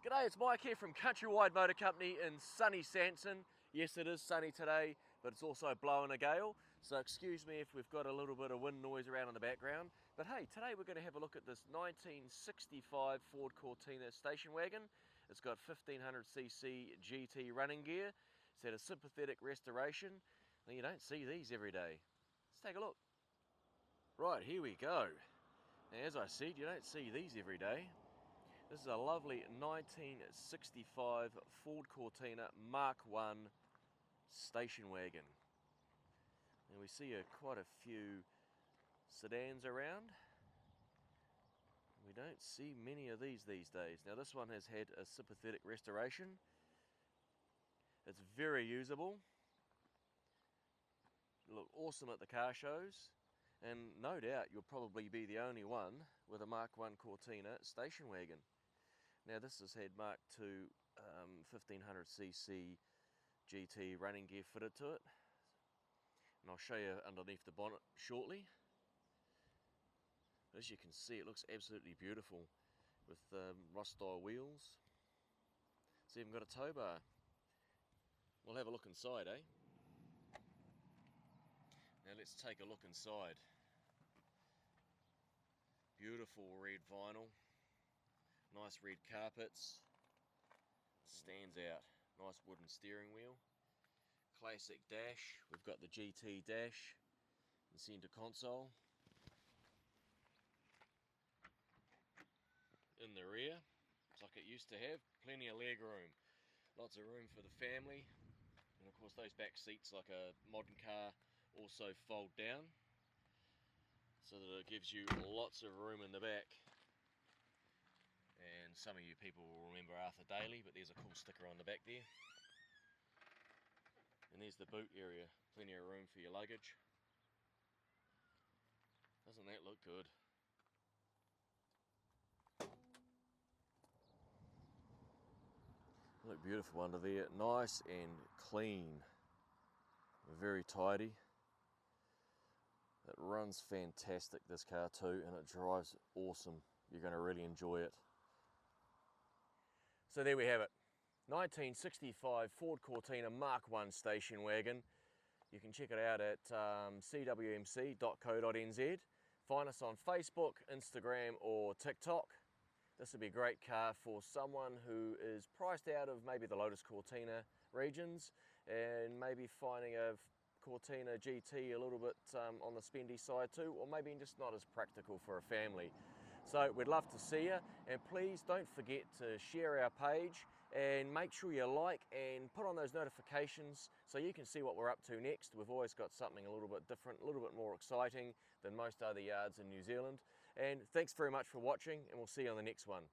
G'day, it's Mike here from Countrywide Motor Company in sunny Sanson. Yes, it is sunny today, but it's also blowing a gale, so excuse me if we've got a little bit of wind noise around in the background. But hey, today we're going to have a look at this 1965 Ford Cortina station wagon. It's got 1500cc GT running gear. It's had a sympathetic restoration. Now, you don't see these every day. Let's take a look. Right, here we go. Now, as I said, you don't see these every day. This is a lovely 1965 Ford Cortina Mark I station wagon. And we see quite a few sedans around. We don't see many of these days. Now this one has had a sympathetic restoration. It's very usable. It'll look awesome at the car shows. And no doubt you'll probably be the only one with a Mark I Cortina station wagon. Now this has had Mark II 1500cc GT running gear fitted to it, and I'll show you underneath the bonnet shortly. As you can see, it looks absolutely beautiful with rust style wheels. It's even got a tow bar. We'll have a look inside, eh? Now let's take a look inside. Beautiful red vinyl. Nice red carpets, stands out. Nice wooden steering wheel. Classic dash. We've got the GT dash and center console. In the rear, it's like it used to have, plenty of leg room. Lots of room for the family. And of course those back seats, like a modern car, also fold down so that it gives you lots of room in the back. And some of you people will remember Arthur Daly, but there's a cool sticker on the back there. And there's the boot area, plenty of room for your luggage. Doesn't that look good? Look beautiful under there, nice and clean, very tidy. It runs fantastic, this car too, and it drives awesome. You're going to really enjoy it. So there we have it, 1965 Ford Cortina Mark I station wagon. You can check it out at CWMC.co.nz. Find us on Facebook, Instagram or TikTok. This would be a great car for someone who is priced out of maybe the Lotus Cortina regions and maybe finding a Cortina GT a little bit on the spendy side too, or maybe just not as practical for a family. So we'd love to see you, and please don't forget to share our page and make sure you like and put on those notifications so you can see what we're up to next. We've always got something a little bit different, a little bit more exciting than most other yards in New Zealand. And thanks very much for watching, and we'll see you on the next one.